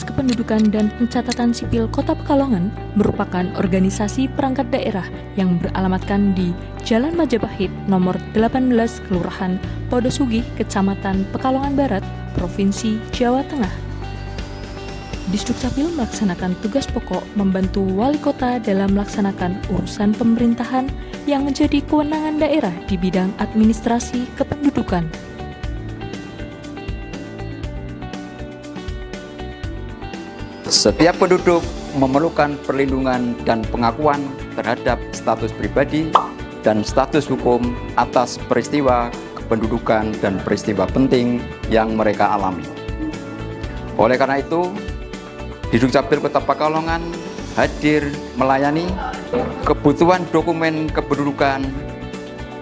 Dinas Kependudukan dan Pencatatan Sipil Kota Pekalongan merupakan organisasi perangkat daerah yang beralamatkan di Jalan Majapahit nomor 18 Kelurahan Podosugih, Kecamatan Pekalongan Barat, Provinsi Jawa Tengah. Disdukcapil melaksanakan tugas pokok membantu wali kota dalam melaksanakan urusan pemerintahan yang menjadi kewenangan daerah di bidang administrasi kependudukan. Setiap penduduk memerlukan perlindungan dan pengakuan terhadap status pribadi dan status hukum atas peristiwa kependudukan dan peristiwa penting yang mereka alami. Oleh karena itu, Disdukcapil Kota Pekalongan hadir melayani kebutuhan dokumen kependudukan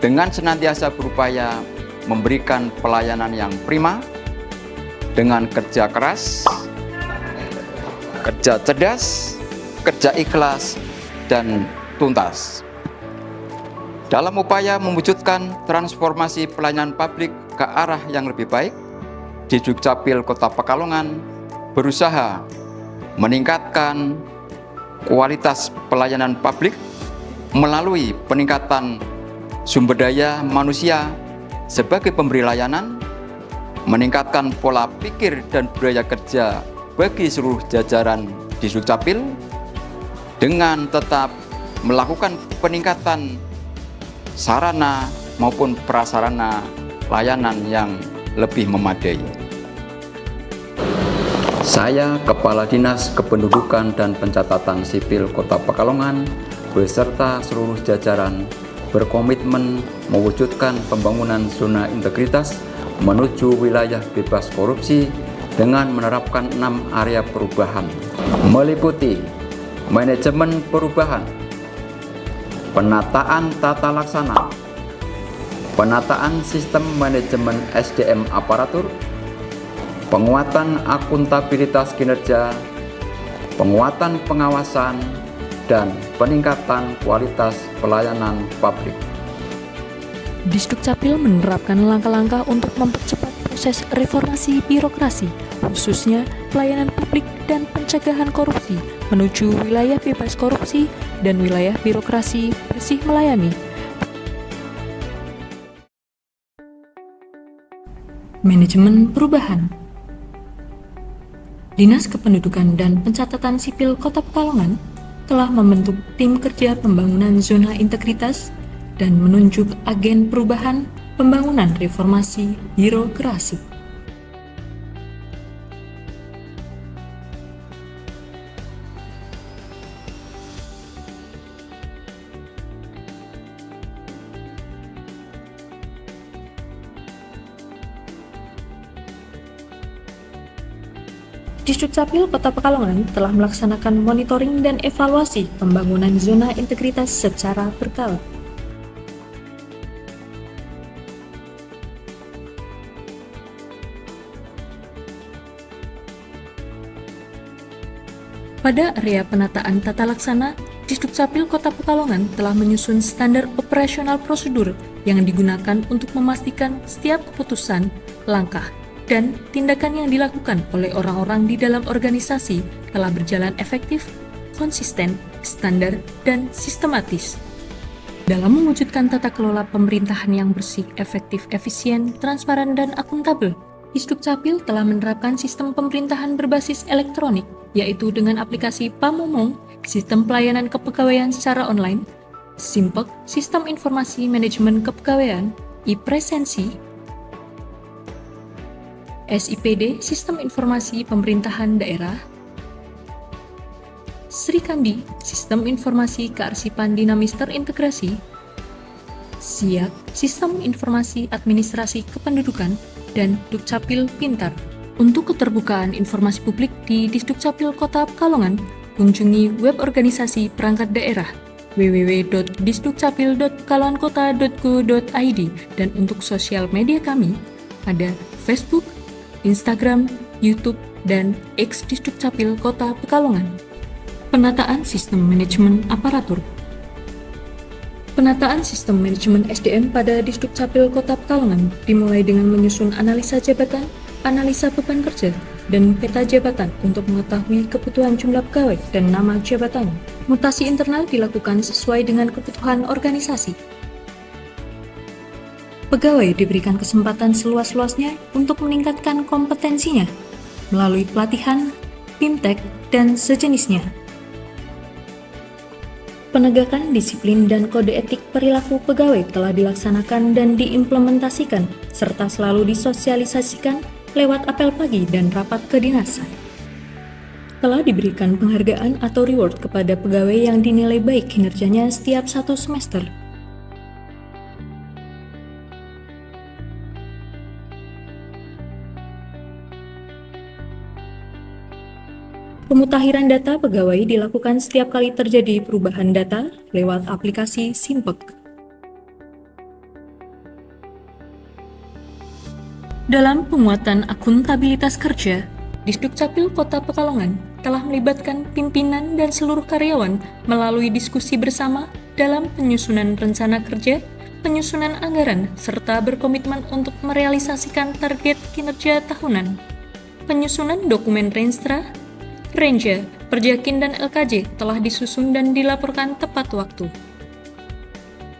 dengan senantiasa berupaya memberikan pelayanan yang prima dengan kerja keras, kerja cerdas, kerja ikhlas, dan tuntas. Dalam upaya mewujudkan transformasi pelayanan publik ke arah yang lebih baik, Disdukcapil Kota Pekalongan berusaha meningkatkan kualitas pelayanan publik melalui peningkatan sumber daya manusia sebagai pemberi layanan, meningkatkan pola pikir dan budaya kerja bagi seluruh jajaran Disdukcapil dengan tetap melakukan peningkatan sarana maupun prasarana layanan yang lebih memadai. Saya, Kepala Dinas Kependudukan dan Pencatatan Sipil Kota Pekalongan beserta seluruh jajaran berkomitmen mewujudkan pembangunan zona integritas menuju wilayah bebas korupsi dengan menerapkan 6 area perubahan, meliputi manajemen perubahan, penataan tata laksana, penataan sistem manajemen SDM aparatur, penguatan akuntabilitas kinerja, penguatan pengawasan, dan peningkatan kualitas pelayanan publik. Disdukcapil menerapkan langkah-langkah untuk mempercepat proses reformasi birokrasi, khususnya pelayanan publik dan pencegahan korupsi, menuju wilayah bebas korupsi dan wilayah birokrasi bersih melayani. Manajemen perubahan. Dinas Kependudukan dan Pencatatan Sipil Kota Pekalongan telah membentuk tim kerja pembangunan zona integritas dan menunjuk agen perubahan pembangunan reformasi birokrasi. Disdukcapil Kota Pekalongan telah melaksanakan monitoring dan evaluasi pembangunan zona integritas secara berkala. Pada area penataan tata laksana, Disdukcapil Kota Pekalongan telah menyusun standar operasional prosedur yang digunakan untuk memastikan setiap keputusan, langkah, dan tindakan yang dilakukan oleh orang-orang di dalam organisasi telah berjalan efektif, konsisten, standar, dan sistematis. Dalam mewujudkan tata kelola pemerintahan yang bersih, efektif, efisien, transparan, dan akuntabel, Disdukcapil telah menerapkan sistem pemerintahan berbasis elektronik, yaitu dengan aplikasi Pamomong, sistem pelayanan kepegawaian secara online, Simpek, sistem informasi manajemen kepegawaian, e-presensi, SIPD, sistem informasi pemerintahan daerah, Srikandi, sistem informasi kearsipan dinamis terintegrasi, SIAK, sistem informasi administrasi kependudukan, dan Dukcapil Pintar. Untuk keterbukaan informasi publik di Disdukcapil Kota Pekalongan, kunjungi web organisasi perangkat daerah www.disdukcapil.pekalongankota.go.id, dan untuk sosial media kami ada Facebook, Instagram, YouTube, dan X Disdukcapil Kota Pekalongan. Penataan sistem manajemen aparatur. Penataan sistem manajemen SDM pada Disdukcapil Kota Pekalongan dimulai dengan menyusun analisa jabatan, analisa beban kerja, dan peta jabatan untuk mengetahui kebutuhan jumlah pegawai dan nama jabatan. Mutasi internal dilakukan sesuai dengan kebutuhan organisasi. Pegawai diberikan kesempatan seluas-luasnya untuk meningkatkan kompetensinya melalui pelatihan, BIMTEK, dan sejenisnya. Penegakan disiplin dan kode etik perilaku pegawai telah dilaksanakan dan diimplementasikan, serta selalu disosialisasikan lewat apel pagi dan rapat kedinasan. Telah diberikan penghargaan atau reward kepada pegawai yang dinilai baik kinerjanya setiap 1 semester. Pemutakhiran data pegawai dilakukan setiap kali terjadi perubahan data lewat aplikasi Simpek. Dalam penguatan akuntabilitas kerja, Disdukcapil Kota Pekalongan telah melibatkan pimpinan dan seluruh karyawan melalui diskusi bersama dalam penyusunan rencana kerja, penyusunan anggaran, serta berkomitmen untuk merealisasikan target kinerja tahunan. Penyusunan dokumen Renstra, Renja, Perjakin, dan LKJ telah disusun dan dilaporkan tepat waktu.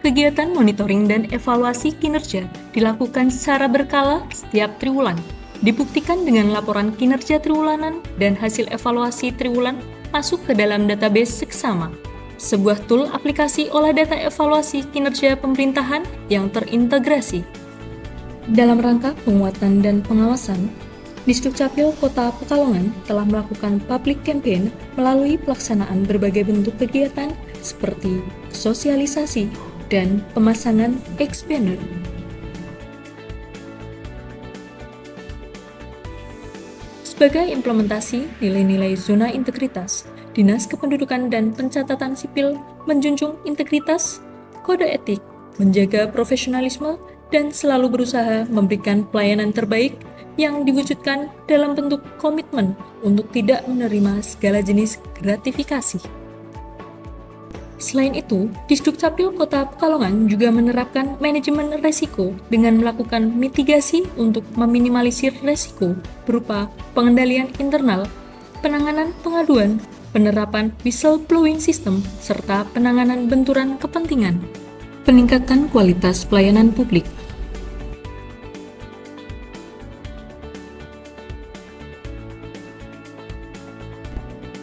Kegiatan monitoring dan evaluasi kinerja dilakukan secara berkala setiap triwulan, dibuktikan dengan laporan kinerja triwulanan dan hasil evaluasi triwulan masuk ke dalam database seksama, sebuah tool aplikasi olah data evaluasi kinerja pemerintahan yang terintegrasi. Dalam rangka penguatan dan pengawasan, Disdukcapil Kota Pekalongan telah melakukan public campaign melalui pelaksanaan berbagai bentuk kegiatan seperti sosialisasi dan pemasangan X-banner. Sebagai implementasi nilai-nilai zona integritas, Dinas Kependudukan dan Pencatatan Sipil menjunjung integritas, kode etik, menjaga profesionalisme, dan selalu berusaha memberikan pelayanan terbaik yang diwujudkan dalam bentuk komitmen untuk tidak menerima segala jenis gratifikasi. Selain itu, Disdukcapil Kota Pekalongan juga menerapkan manajemen resiko dengan melakukan mitigasi untuk meminimalisir resiko berupa pengendalian internal, penanganan pengaduan, penerapan whistleblowing system, serta penanganan benturan kepentingan. Peningkatan kualitas pelayanan publik.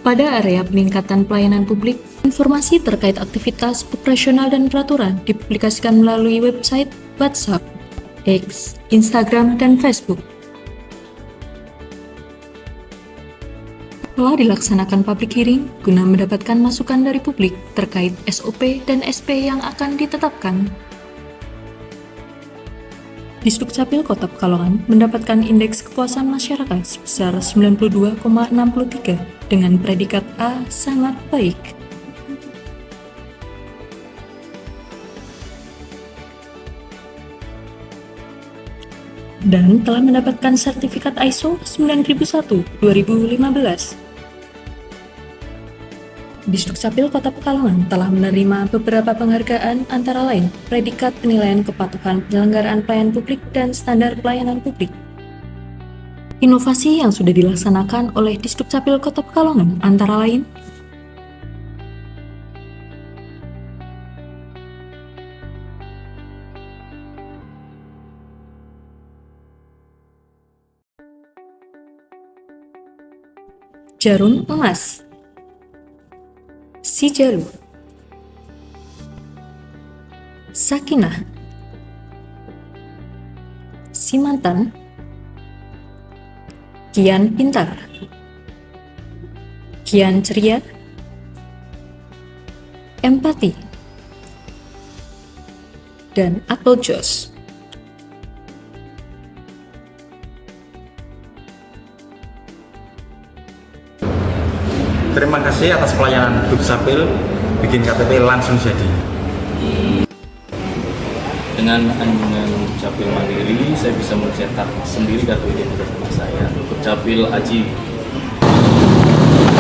Pada area peningkatan pelayanan publik, informasi terkait aktivitas operasional dan peraturan dipublikasikan melalui website, WhatsApp, X, Instagram, dan Facebook. Telah dilaksanakan public hearing guna mendapatkan masukan dari publik terkait SOP dan SP yang akan ditetapkan. Disdukcapil Kota Pekalongan mendapatkan indeks kepuasan masyarakat sebesar 92,63 dengan predikat A sangat baik. Dan telah mendapatkan sertifikat ISO 9001-2015. Disdukcapil Kota Pekalongan telah menerima beberapa penghargaan antara lain predikat penilaian kepatuhan penyelenggaraan pelayanan publik dan standar pelayanan publik. Inovasi yang sudah dilaksanakan oleh Disdukcapil Kota Pekalongan antara lain Jarum Emas, Si Jalu, Sakinah, Si Mantan, Kian Pintar, Kian Ceria, Empati, dan Apple Juice. Terima kasih atas pelayanan Dukcapil, bikin KTP langsung jadi. Dengan anjungan Dukcapil Mandiri, saya bisa mencetak sendiri kartu identitas saya. Dukcapil Aji.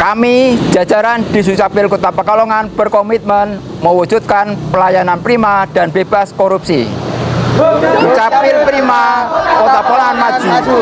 Kami, jajaran Disdukcapil Kota Pekalongan, berkomitmen mewujudkan pelayanan prima dan bebas korupsi. Dukcapil prima, Kota Pekalongan maju.